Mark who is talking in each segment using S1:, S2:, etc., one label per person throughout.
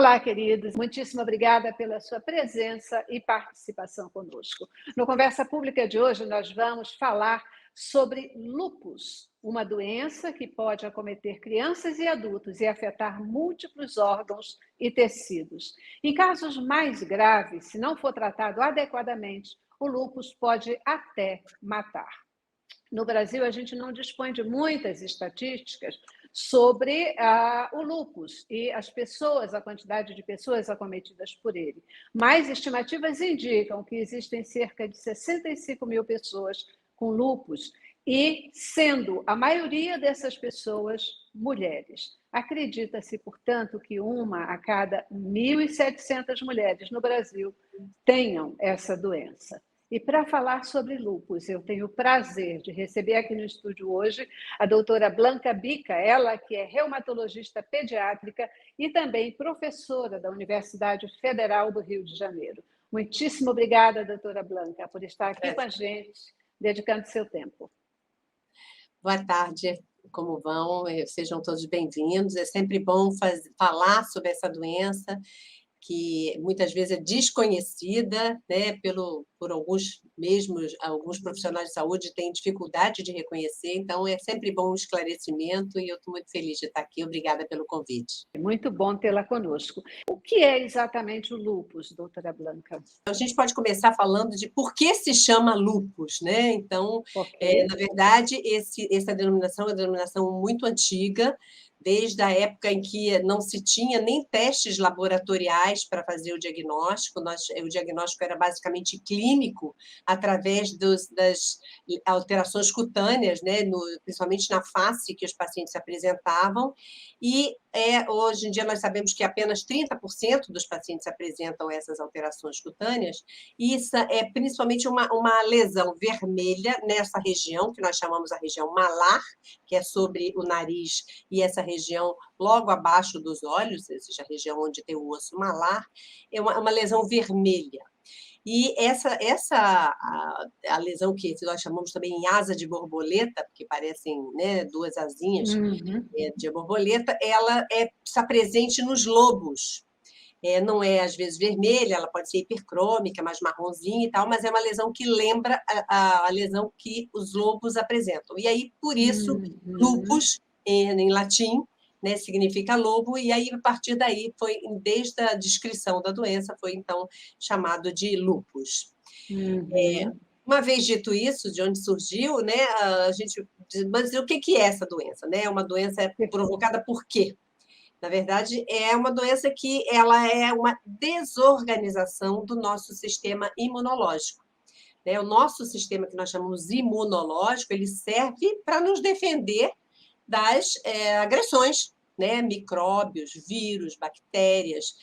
S1: Olá, queridos. Muitíssimo obrigada pela sua presença e participação conosco. No Conversa Pública de hoje, nós vamos falar sobre lúpus, uma doença que pode acometer crianças e adultos e afetar múltiplos órgãos e tecidos. Em casos mais graves, se não for tratado adequadamente, o lúpus pode até matar. No Brasil, a gente não dispõe de muitas estatísticas sobre o lúpus e as pessoas, a quantidade de pessoas acometidas por ele. Mas estimativas indicam que existem cerca de 65 mil pessoas com lúpus e sendo a maioria dessas pessoas mulheres. Acredita-se, portanto, que uma a cada 1.700 mulheres no Brasil tenham essa doença. E para falar sobre lúpus, eu tenho o prazer de receber aqui no estúdio hoje a doutora Blanca Bica, ela que é reumatologista pediátrica e também professora da Universidade Federal do Rio de Janeiro. Muitíssimo obrigada, doutora Blanca, por estar aqui com a gente, dedicando seu tempo.
S2: Boa tarde, como vão? Sejam todos bem-vindos. É sempre bom falar sobre essa doença, que muitas vezes é desconhecida, né, por alguns profissionais de saúde têm dificuldade de reconhecer, então é sempre bom um esclarecimento e eu estou muito feliz de estar aqui. Obrigada pelo convite.
S1: É muito bom tê-la conosco. O que é exatamente o lúpus, doutora Blanca?
S2: A gente pode começar falando de por que se chama lúpus, né? Então, na verdade, essa denominação é uma denominação muito antiga, desde a época em que não se tinha nem testes laboratoriais para fazer o diagnóstico. O diagnóstico era basicamente clínico, através das alterações cutâneas, né? Principalmente na face que os pacientes apresentavam. E hoje em dia nós sabemos que apenas 30% dos pacientes apresentam essas alterações cutâneas, e isso é principalmente uma lesão vermelha nessa região, que nós chamamos a região malar, que é sobre o nariz e essa região logo abaixo dos olhos, ou seja, a região onde tem o osso malar, é uma lesão vermelha. E a lesão que nós chamamos também em asa de borboleta, porque parecem, né, duas asinhas de borboleta, ela está presente nos lobos. Não é, às vezes, vermelha, ela pode ser hipercrômica, mais marronzinha e tal, mas é uma lesão que lembra a lesão que os lobos apresentam. E aí, por isso, lupus, em latim, né, significa lobo, e aí, a partir daí, desde a descrição da doença, foi, então, chamado de lupus. Uma vez dito isso, de onde surgiu, né, mas o que é essa doença? Né? É uma doença provocada por quê? Na verdade, é uma doença que ela é uma desorganização do nosso sistema imunológico. O nosso sistema, que nós chamamos imunológico, ele serve para nos defender das agressões, né? Micróbios, vírus, bactérias,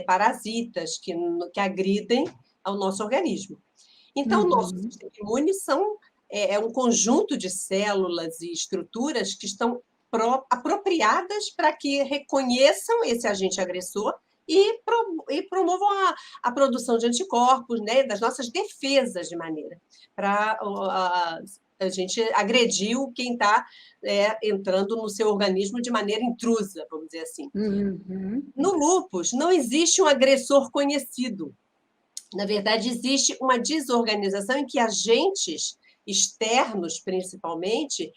S2: parasitas que agridem ao nosso organismo. Então, o nosso sistema imune é um conjunto de células e estruturas que estão apropriadas para que reconheçam esse agente agressor e promovam a produção de anticorpos, né, das nossas defesas, de maneira para a gente agredir quem está entrando no seu organismo de maneira intrusa, vamos dizer assim. No lúpus, não existe um agressor conhecido. Na verdade, existe uma desorganização em que agentes externos, principalmente,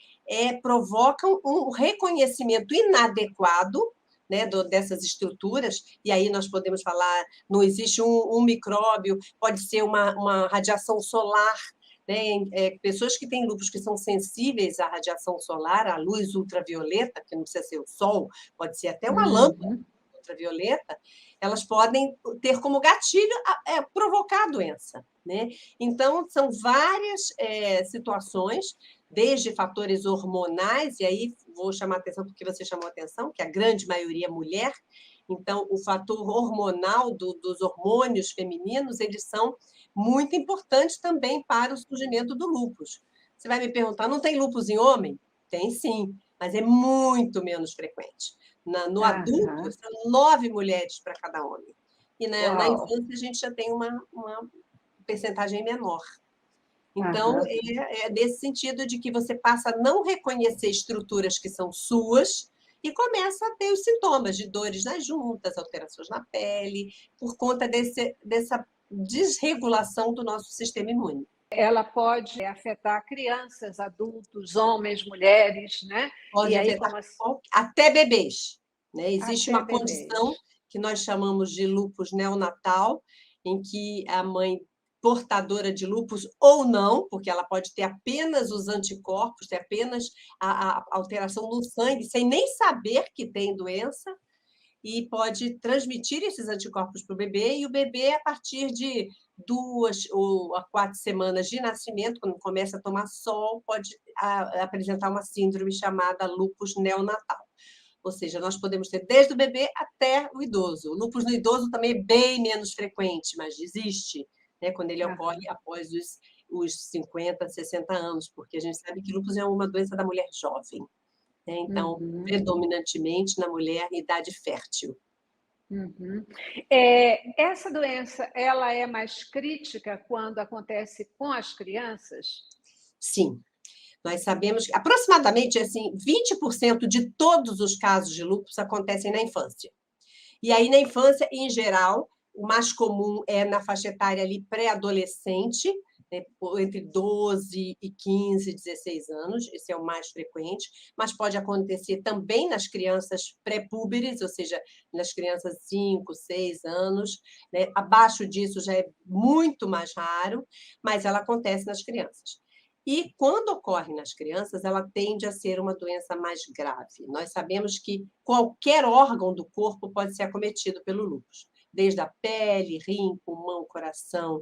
S2: provocam um reconhecimento inadequado, né, dessas estruturas, e aí nós podemos falar, não existe um micróbio, pode ser uma radiação solar, né, pessoas que têm lúpus que são sensíveis à radiação solar, à luz ultravioleta, que não precisa ser o sol, pode ser até uma lâmpada ultravioleta, elas podem ter como gatilho provocar a doença, né? Então, são várias situações, desde fatores hormonais, e aí vou chamar a atenção porque você chamou a atenção, que a grande maioria é mulher, então o fator hormonal dos hormônios femininos, eles são muito importantes também para o surgimento do lúpus. Você vai me perguntar, não tem lúpus em homem? Tem sim, mas é muito menos frequente. No adulto, são 9 mulheres para cada homem. E na infância, a gente já tem uma percentagem menor. Então, é nesse sentido de que você passa a não reconhecer estruturas que são suas e começa a ter os sintomas de dores nas juntas, alterações na pele, por conta dessa desregulação do nosso sistema imune.
S1: Ela pode afetar crianças, adultos, homens, mulheres, né?
S2: Pode
S1: E aí,
S2: afetar
S1: como
S2: até bebês, né? Existe
S1: até
S2: uma condição
S1: bebês.
S2: que nós chamamos de lúpus neonatal, em que a mãe portadora de lúpus ou não, porque ela pode ter apenas os anticorpos, ter apenas a alteração no sangue, sem nem saber que tem doença, e pode transmitir esses anticorpos para o bebê, e o bebê, a partir de 2 ou a 4 semanas de nascimento, quando começa a tomar sol, pode apresentar uma síndrome chamada lúpus neonatal. Ou seja, nós podemos ter desde o bebê até o idoso. O lúpus no idoso também é bem menos frequente, mas existe, né, quando ele ocorre após os 50, 60 anos, porque a gente sabe que lúpus é uma doença da mulher jovem, né? Então, predominantemente na mulher em idade fértil.
S1: Essa doença, ela é mais crítica quando acontece com as crianças?
S2: Sim, nós sabemos que aproximadamente assim, 20% de todos os casos de lúpus acontecem na infância. E aí, na infância, em geral, o mais comum é na faixa etária ali pré-adolescente, né, entre 12 e 15, 16 anos, esse é o mais frequente, mas pode acontecer também nas crianças pré-púberes, ou seja, nas crianças 5, 6 anos, né? Abaixo disso já é muito mais raro, mas ela acontece nas crianças. E quando ocorre nas crianças, ela tende a ser uma doença mais grave. Nós sabemos que qualquer ólgão do corpo pode ser acometido pelo lúpus, desde a pele, rim, pulmão, coração,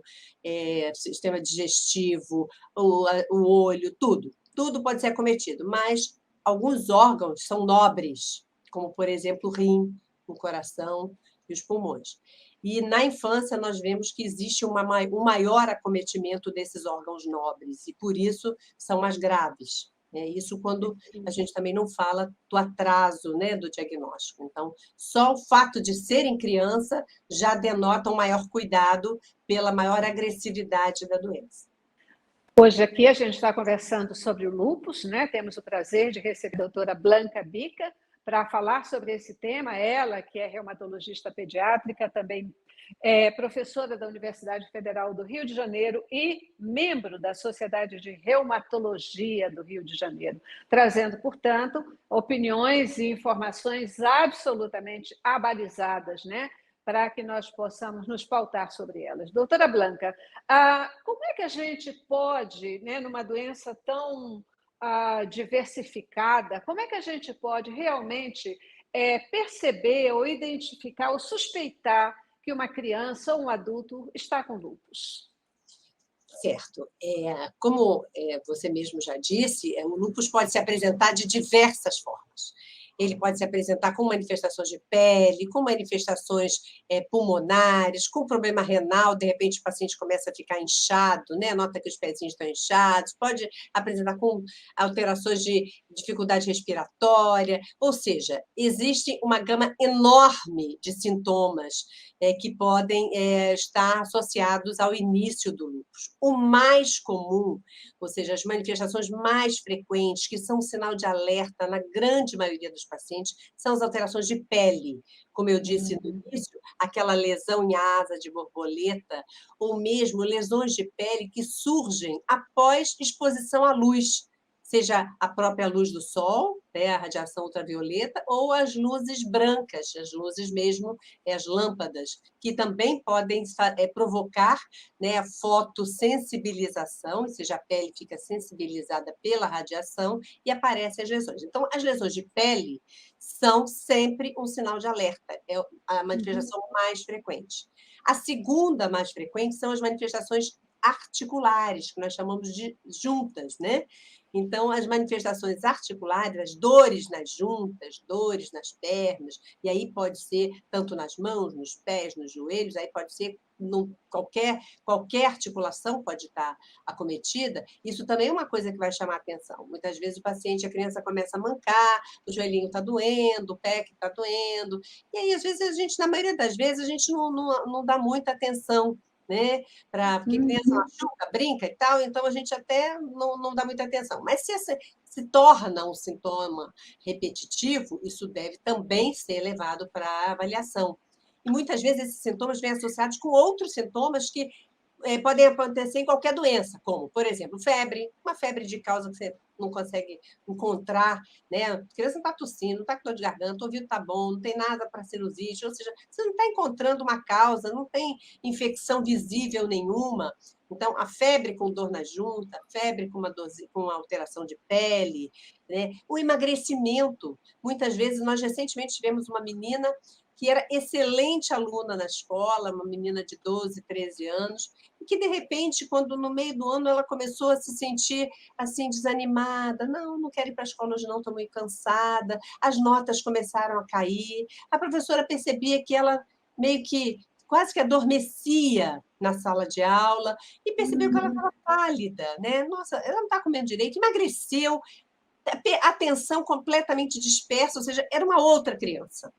S2: sistema digestivo, o olho, tudo. Tudo pode ser acometido, mas alguns órgãos são nobres, como, por exemplo, o rim, o coração e os pulmões. E na infância nós vemos que existe um maior acometimento desses órgãos nobres, e por isso são mais graves. Isso quando a gente também não fala do atraso, né, do diagnóstico. Então, só o fato de serem criança já denota um maior cuidado pela maior agressividade da doença.
S1: Hoje aqui a gente está conversando sobre o lúpus, né? Temos o prazer de receber a doutora Blanca Bica para falar sobre esse tema. Ela, que é reumatologista pediátrica, também é professora da Universidade Federal do Rio de Janeiro e membro da Sociedade de Reumatologia do Rio de Janeiro, trazendo, portanto, opiniões e informações absolutamente abalizadas, né? Para que nós possamos nos pautar sobre elas. Doutora Blanca, como é que a gente pode, né, numa doença tão diversificada, como é que a gente pode realmente perceber ou identificar ou suspeitar que uma criança ou um adulto está com lúpus?
S2: Certo. Como você mesmo já disse, o lúpus pode se apresentar de diversas formas. Ele pode se apresentar com manifestações de pele, com manifestações pulmonares, com problema renal, de repente o paciente começa a ficar inchado, né? Nota que os pezinhos estão inchados, pode apresentar com alterações de dificuldade respiratória, ou seja, existe uma gama enorme de sintomas que podem estar associados ao início do lúpus. O mais comum, ou seja, as manifestações mais frequentes, que são um sinal de alerta na grande maioria dos pacientes, são as alterações de pele. Como eu disse no início, aquela lesão em asa de borboleta, ou mesmo lesões de pele que surgem após exposição à luz, seja a própria luz do sol, né, a radiação ultravioleta, ou as luzes brancas, as luzes mesmo, as lâmpadas, que também podem provocar, né, a fotossensibilização, ou seja, a pele fica sensibilizada pela radiação e aparecem as lesões. Então, as lesões de pele são sempre um sinal de alerta, é a manifestação mais frequente. A segunda mais frequente são as manifestações articulares, que nós chamamos de juntas, né? Então, as manifestações articulares, as dores nas juntas, dores nas pernas, e aí pode ser tanto nas mãos, nos pés, nos joelhos, aí pode ser qualquer articulação pode estar acometida. Isso também é uma coisa que vai chamar a atenção. Muitas vezes o paciente, a criança começa a mancar, o joelhinho está doendo, o pé que está doendo, e aí às vezes a gente, na maioria das vezes, a gente não dá muita atenção, né? Porque criança machuca, brinca e tal, então a gente até não dá muita atenção. Mas se torna um sintoma repetitivo, isso deve também ser levado para avaliação. E muitas vezes esses sintomas vêm associados com outros sintomas que podem acontecer em qualquer doença, como, por exemplo, febre, uma febre de causa que você não consegue encontrar, né? A criança não está tossindo, não está com dor de garganta, o ouvido está bom, não tem nada para sinusite, ou seja, você não está encontrando uma causa, não tem infecção visível nenhuma. Então, a febre com dor na junta, febre com alteração de pele, né? O emagrecimento. Muitas vezes, nós recentemente tivemos uma menina que era excelente aluna na escola, uma menina de 12, 13 anos, e que, de repente, quando no meio do ano ela começou a se sentir assim, desanimada, não quero ir para a escola hoje não, estou muito cansada, as notas começaram a cair, a professora percebia que ela meio que quase que adormecia na sala de aula, e percebeu que ela estava pálida, né? Nossa, ela não está comendo direito, emagreceu, atenção completamente dispersa, ou seja, era uma outra criança.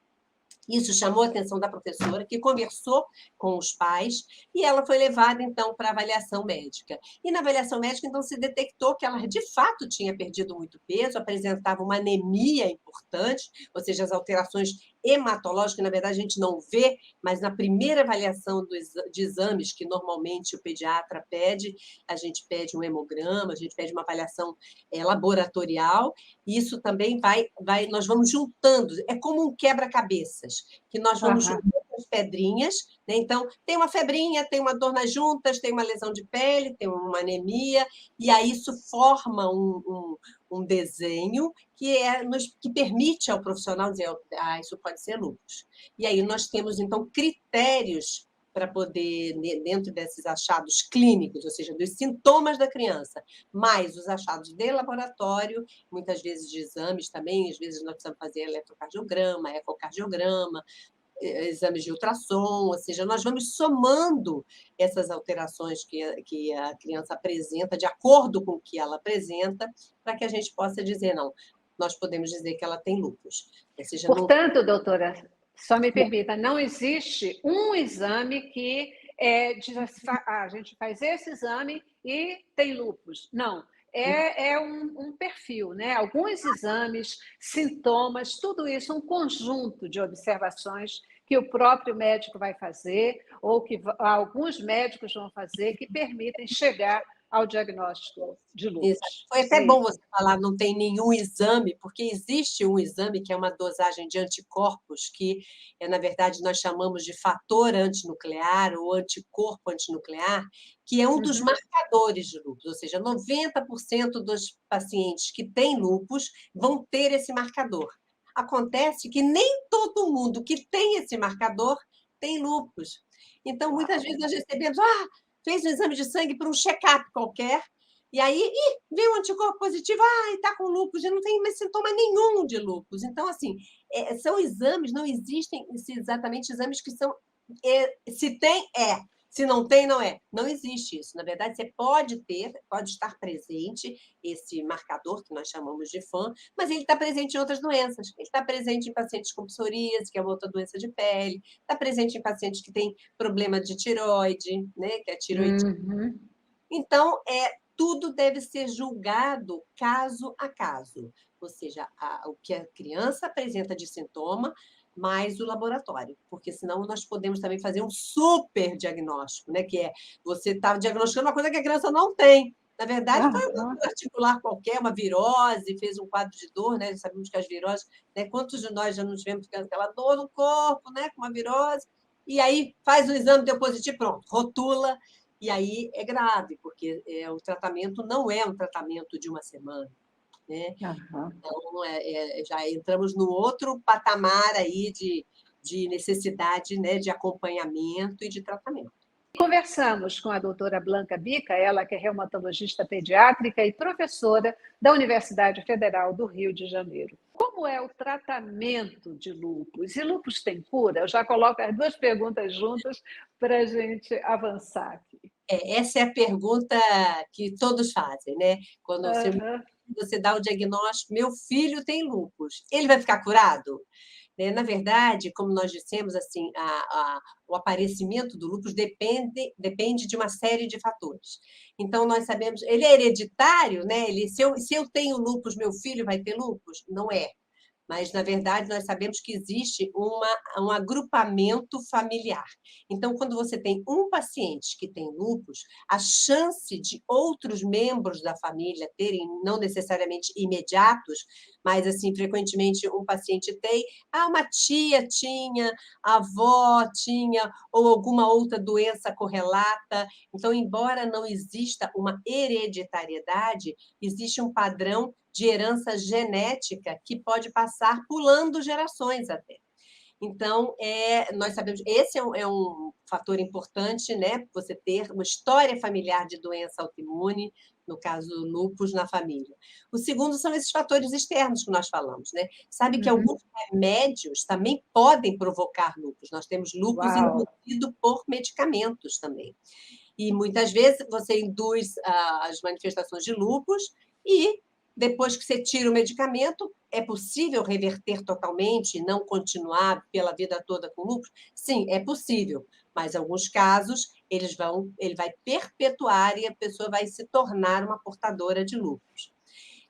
S2: Isso chamou a atenção da professora, que conversou com os pais, e ela foi levada, então, para a avaliação médica. E na avaliação médica, então, se detectou que ela, de fato, tinha perdido muito peso, apresentava uma anemia importante, ou seja, as alterações hematológicas, na verdade, a gente não vê, mas na primeira avaliação de exames, que normalmente o pediatra pede, a gente pede um hemograma, a gente pede uma avaliação laboratorial, e isso também nós vamos juntando, é como um quebra-cabeças, que nós vamos juntando as pedrinhas, né? Então, tem uma febrinha, tem uma dor nas juntas, tem uma lesão de pele, tem uma anemia, e aí isso forma um desenho que permite ao profissional dizer, isso pode ser lúpus. E aí nós temos, então, critérios para poder, dentro desses achados clínicos, ou seja, dos sintomas da criança, mais os achados de laboratório, muitas vezes de exames também, às vezes nós precisamos fazer eletrocardiograma, ecocardiograma, exames de ultrassom, ou seja, nós vamos somando essas alterações que a criança apresenta, de acordo com o que ela apresenta, para que a gente possa dizer, não, nós podemos dizer que ela tem lúpus. Ou seja,
S1: portanto, doutora, só me permita, não existe um exame que a gente faz esse exame e tem lúpus. Não, é um perfil, né? Alguns exames, sintomas, tudo isso, um conjunto de observações que o próprio médico vai fazer, ou que alguns médicos vão fazer, que permitem chegar ao diagnóstico de
S2: Exato.
S1: lúpus.
S2: Foi até bom você falar, não tem nenhum exame, porque existe um exame que é uma dosagem de anticorpos, que, na verdade, nós chamamos de fator antinuclear ou anticorpo antinuclear, que é um dos marcadores de lúpus, ou seja, 90% dos pacientes que têm lúpus vão ter esse marcador. Acontece que nem todo mundo que tem esse marcador tem lúpus. Então, muitas vezes nós recebemos, fez um exame de sangue para um check-up qualquer, e aí, veio um anticorpo positivo, está com lúpus, e não tem mais sintoma nenhum de lúpus. Então, assim, são exames, não existem exatamente exames que são. Se tem, é. Se não tem, não é. Não existe isso. Na verdade, você pode estar presente esse marcador, que nós chamamos de FAM, mas ele está presente em outras doenças. Ele está presente em pacientes com psoríase, que é uma outra doença de pele, está presente em pacientes que têm problema de tireoide, né, que é a tireoidite. Então, tudo deve ser julgado caso a caso, ou seja, o que a criança apresenta de sintoma, mais o laboratório, porque senão nós podemos também fazer um super diagnóstico, né? Que você está diagnosticando uma coisa que a criança não tem. Na verdade, foi uma dor articular qualquer, uma virose, fez um quadro de dor, né? Sabemos que as viroses, né? Quantos de nós já não tivemos aquela dor no corpo, né? Com uma virose, e aí faz o exame, deu positivo, pronto, rotula. E aí é grave, porque o tratamento não é um tratamento de uma semana, né? Então, já entramos no outro patamar aí de necessidade, né, de acompanhamento e de tratamento.
S1: Conversamos com a doutora Blanca Bica, ela que é reumatologista pediátrica e professora da Universidade Federal do Rio de Janeiro. Como é o tratamento de lúpus? E lúpus tem cura? Eu já coloco as duas perguntas juntas para a gente avançar aqui.
S2: Essa é a pergunta que todos fazem, né? Quando você dá o diagnóstico, meu filho tem lúpus, ele vai ficar curado? né? Na verdade, como nós dissemos, assim, o aparecimento do lúpus depende de uma série de fatores. Então, nós sabemos, ele é hereditário, né? Se eu tenho lúpus, meu filho vai ter lúpus? Não é. Mas, na verdade, nós sabemos que existe um agrupamento familiar. Então, quando você tem um paciente que tem lúpus, a chance de outros membros da família terem, não necessariamente imediatos, mas, assim, frequentemente um paciente tem, uma tia tinha, a avó tinha, ou alguma outra doença correlata. Então, embora não exista uma hereditariedade, existe um padrão de herança genética que pode passar pulando gerações até. Então, nós sabemos, esse é um fator importante, né? Você ter uma história familiar de doença autoimune, no caso do lúpus, na família. O segundo são esses fatores externos que nós falamos, né? Sabe que alguns remédios também podem provocar lúpus. Nós temos lúpus induzido por medicamentos também. E muitas vezes você induz as manifestações de lúpus e depois que você tira o medicamento, é possível reverter totalmente e não continuar pela vida toda com lúpus? Sim, é possível, mas em alguns casos ele vai perpetuar e a pessoa vai se tornar uma portadora de lúpus.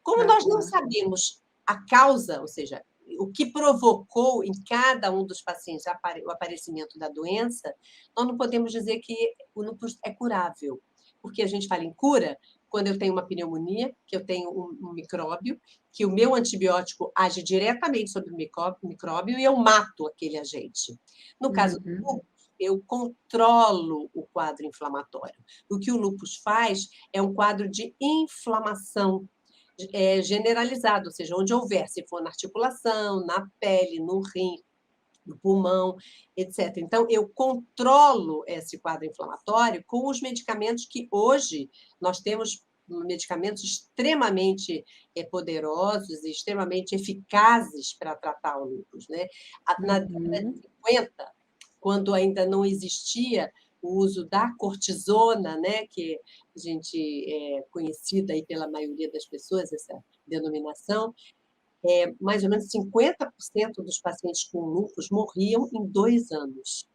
S2: Como nós não sabemos a causa, ou seja, o que provocou em cada um dos pacientes o aparecimento da doença, nós não podemos dizer que o lúpus é curável, porque a gente fala em cura quando eu tenho uma pneumonia, que eu tenho um micróbio, que o meu antibiótico age diretamente sobre o micróbio e eu mato aquele agente. No caso do lúpus, eu controlo o quadro inflamatório. O que o lúpus faz é um quadro de inflamação generalizado, ou seja, onde houver, se for na articulação, na pele, no rim, no pulmão, etc. Então, eu controlo esse quadro inflamatório com os medicamentos que hoje nós temos medicamentos extremamente poderosos e extremamente eficazes para tratar o lúpus, né? Na década de 50, quando ainda não existia o uso da cortisona, né, que a gente é conhecida aí pela maioria das pessoas, essa denominação, mais ou menos 50% dos pacientes com lúpus morriam em 2 anos.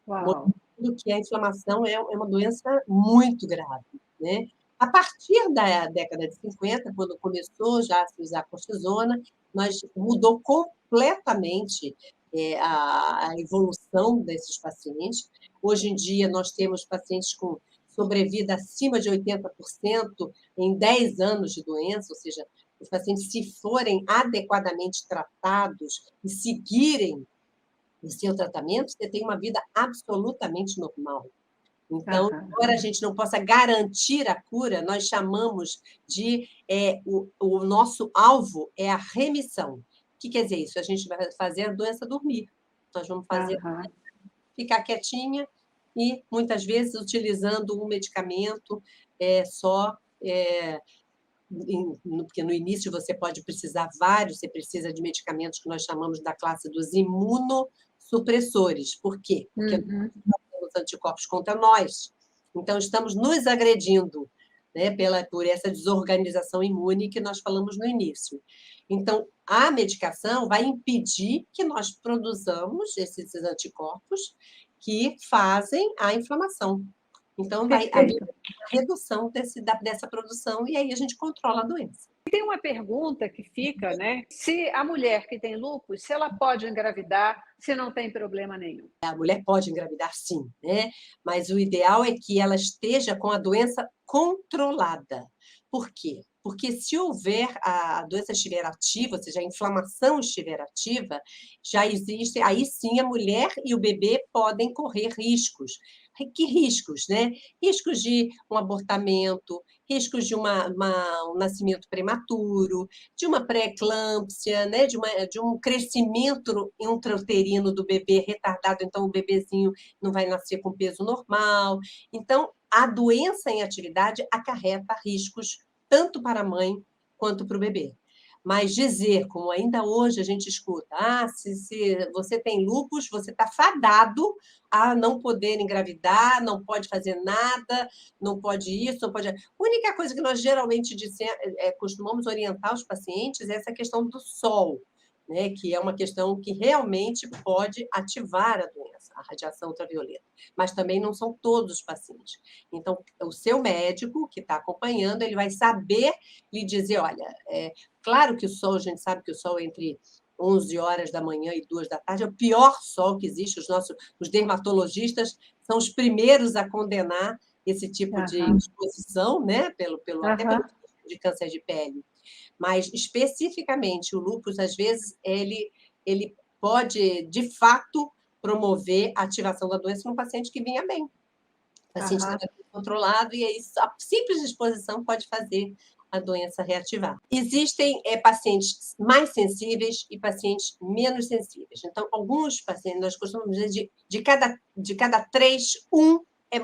S2: Mostrando que a inflamação é uma doença muito grave, né? A partir da década de 50, quando começou já a se usar cortisona, mudou completamente a evolução desses pacientes. Hoje em dia, nós temos pacientes com sobrevida acima de 80% em 10 anos de doença, ou seja, os pacientes, se forem adequadamente tratados e seguirem o seu tratamento, você tem uma vida absolutamente normal. Então, embora a gente não possa garantir a cura, nós chamamos de o nosso alvo é a remissão. O que quer dizer isso? A gente vai fazer a doença dormir. Nós vamos fazer ficar quietinha e, muitas vezes, utilizando um medicamento só, porque no início você pode precisar vários, você precisa de medicamentos que nós chamamos da classe dos imunossupressores. Por quê? Porque nós temos anticorpos contra nós. Então, estamos nos agredindo, né, por essa desorganização imune que nós falamos no início. Então, a medicação vai impedir que nós produzamos esses anticorpos que fazem a inflamação. Então, vai haver uma redução dessa produção e aí a gente controla a doença.
S1: Tem uma pergunta que fica, né? Se a mulher que tem lúpus, se ela pode engravidar, se não tem problema nenhum.
S2: A mulher pode engravidar, sim, né? Mas o ideal é que ela esteja com a doença controlada. Por quê? Porque se houver a doença estiver ativa, ou seja, a inflamação estiver ativa, já existe, aí sim a mulher e o bebê podem correr riscos. Que riscos, né? Riscos de um abortamento, riscos de um nascimento prematuro, de uma pré-eclâmpsia, né? de um crescimento intrauterino do bebê retardado, então o bebezinho não vai nascer com peso normal. Então, a doença em atividade acarreta riscos tanto para a mãe quanto para o bebê. Mas dizer, como ainda hoje a gente escuta, se você tem lúpus, você está fadado a não poder engravidar, não pode fazer nada, não pode isso, não pode... A única coisa que nós geralmente costumamos orientar os pacientes é essa questão do sol. né, que é uma questão que realmente pode ativar a doença, a radiação ultravioleta, mas também não são todos os pacientes. Então, o seu médico que está acompanhando, ele vai saber lhe dizer, olha, claro que o sol, a gente sabe que o sol entre 11 horas da manhã e 2 da tarde é o pior sol que existe, os dermatologistas são os primeiros a condenar esse tipo de exposição, né, até pelo risco de câncer de pele. Mas, especificamente, o lúpus, às vezes, ele pode, de fato, promover a ativação da doença no paciente que vinha bem. O paciente estava controlado, e aí a simples exposição pode fazer a doença reativar. Existem pacientes mais sensíveis e pacientes menos sensíveis. Então, alguns pacientes, nós costumamos dizer, de cada 3, 1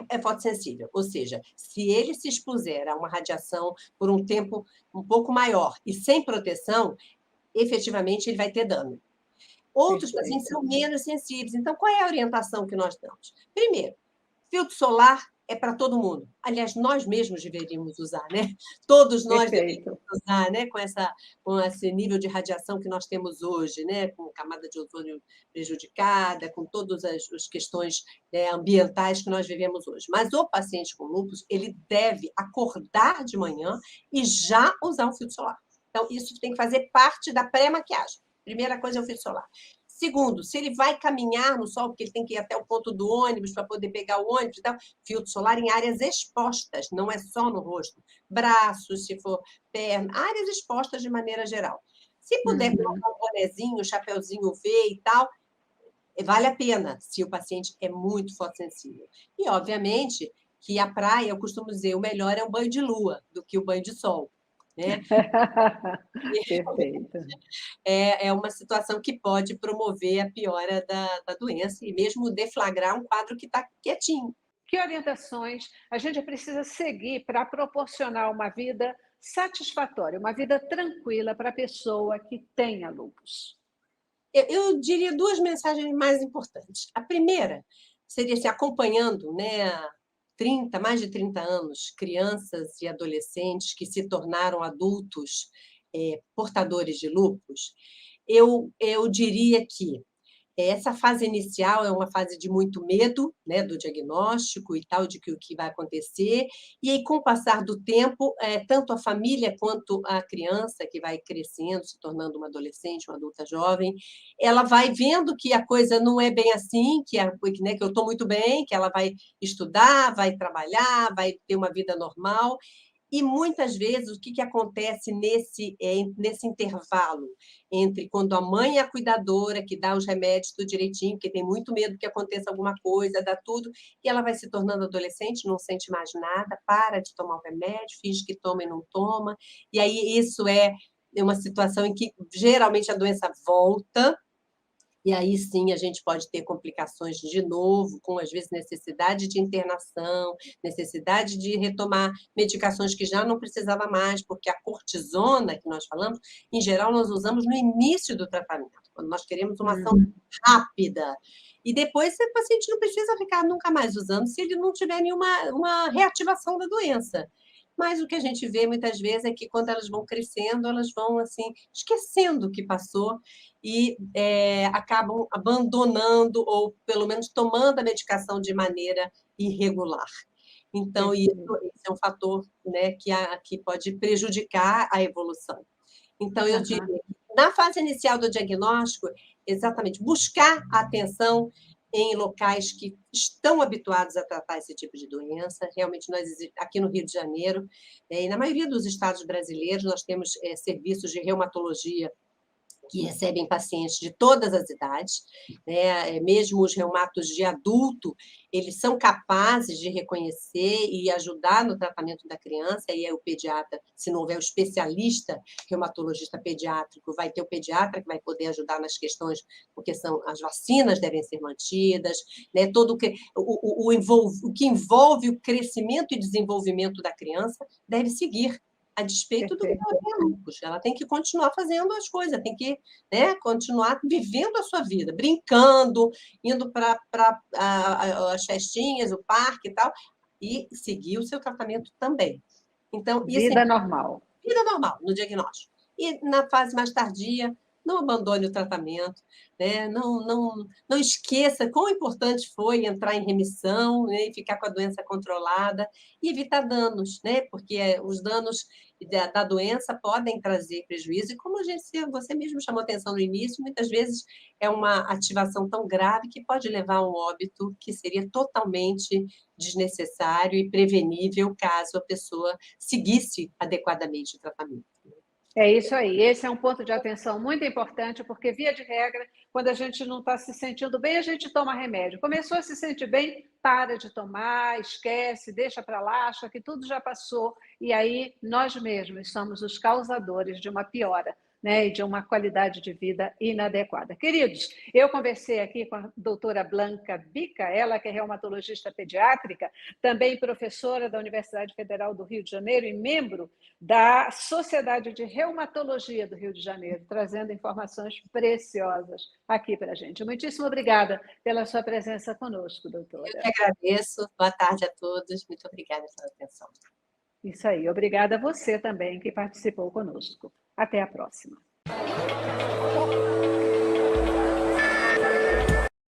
S2: é fotossensível, ou seja, se ele se expuser a uma radiação por um tempo um pouco maior e sem proteção, efetivamente ele vai ter dano. Outros pacientes são menos sensíveis. Então, qual é a orientação que nós damos? Primeiro, filtro solar é para todo mundo. Aliás, nós mesmos deveríamos usar, né? Todos nós deveríamos usar, né? Com esse nível de radiação que nós temos hoje, né? Com camada de ozônio prejudicada, com todas as questões, né, ambientais que nós vivemos hoje. Mas o paciente com lúpus, ele deve acordar de manhã e já usar o filtro solar. Então, isso tem que fazer parte da pré-maquiagem. Primeira coisa é o filtro solar. Segundo, se ele vai caminhar no sol, porque ele tem que ir até o ponto do ônibus para poder pegar o ônibus e tal, filtro solar em áreas expostas, não é só no rosto. Braços, se for perna, áreas expostas de maneira geral. Se puder colocar um bonezinho, um chapeuzinho V e tal, vale a pena, se o paciente é muito fotossensível. E, obviamente, que a praia, eu costumo dizer, o melhor é um banho de lua do que o banho de sol. Né?
S1: Perfeito.
S2: É uma situação que pode promover a piora da doença e mesmo deflagrar um quadro que está quietinho.
S1: Que orientações a gente precisa seguir para proporcionar uma vida satisfatória, uma vida tranquila para a pessoa que tenha lúpus?
S2: Eu diria 2 mensagens mais importantes. A primeira seria assim, acompanhando, né, mais de 30 anos, crianças e adolescentes que se tornaram adultos portadores de lúpus, eu diria que essa fase inicial é uma fase de muito medo, né, do diagnóstico e tal, de que o que vai acontecer, e aí, com o passar do tempo, tanto a família quanto a criança que vai crescendo, se tornando uma adolescente, uma adulta jovem, ela vai vendo que a coisa não é bem assim, né, que eu estou muito bem, que ela vai estudar, vai trabalhar, vai ter uma vida normal, e muitas vezes o que acontece nesse intervalo entre quando a mãe é a cuidadora, que dá os remédios tudo direitinho, porque tem muito medo que aconteça alguma coisa, dá tudo, e ela vai se tornando adolescente, não sente mais nada, para de tomar o remédio, finge que toma e não toma, e aí isso é uma situação em que geralmente a doença volta, e aí sim a gente pode ter complicações de novo, com às vezes necessidade de internação, necessidade de retomar medicações que já não precisava mais, porque a cortisona que nós falamos, em geral nós usamos no início do tratamento, quando nós queremos uma ação rápida. E depois o paciente não precisa ficar nunca mais usando se ele não tiver uma reativação da doença. Mas o que a gente vê muitas vezes é que quando elas vão crescendo, elas vão assim esquecendo o que passou e acabam abandonando ou pelo menos tomando a medicação de maneira irregular. Então, isso é um fator, né, que pode prejudicar a evolução. Então, eu diria, na fase inicial do diagnóstico, exatamente, buscar a atenção em locais que estão habituados a tratar esse tipo de doença. Realmente, nós, aqui no Rio de Janeiro, e na maioria dos estados brasileiros, nós temos serviços de reumatologia que recebem pacientes de todas as idades, né? Mesmo os reumatos de adulto, eles são capazes de reconhecer e ajudar no tratamento da criança, e aí o pediatra, se não houver o especialista reumatologista pediátrico, vai ter o pediatra que vai poder ajudar nas questões, porque as vacinas devem ser mantidas, né? Todo o que envolve o crescimento e desenvolvimento da criança deve seguir, a despeito do lúpus. Ela tem que continuar fazendo as coisas, tem que, né, continuar vivendo a sua vida, brincando, indo para as festinhas, o parque e tal, e seguir o seu tratamento também. Então,
S1: vida normal.
S2: Vida normal, no diagnóstico. E na fase mais tardia, não abandone o tratamento, né? Não esqueça quão importante foi entrar em remissão, né? E ficar com a doença controlada e evitar danos, né? Porque os danos da doença podem trazer prejuízo, e como você mesmo chamou atenção no início, muitas vezes é uma ativação tão grave que pode levar a um óbito que seria totalmente desnecessário e prevenível caso a pessoa seguisse adequadamente o tratamento.
S1: É isso aí. Esse é um ponto de atenção muito importante, porque, via de regra, quando a gente não está se sentindo bem, a gente toma remédio. Começou a se sentir bem, para de tomar, esquece, deixa para lá, acha que tudo já passou, e aí nós mesmos somos os causadores de uma piora, né, e de uma qualidade de vida inadequada. Queridos, eu conversei aqui com a doutora Blanca Bica, ela que é reumatologista pediátrica, também professora da Universidade Federal do Rio de Janeiro e membro da Sociedade de Reumatologia do Rio de Janeiro, trazendo informações preciosas aqui para a gente. Muitíssimo obrigada pela sua presença conosco,
S2: Eu
S1: doutora.
S2: que agradeço. Boa tarde a todos. Muito obrigada pela atenção.
S1: Isso aí. Obrigada a você também que participou conosco. Até a próxima.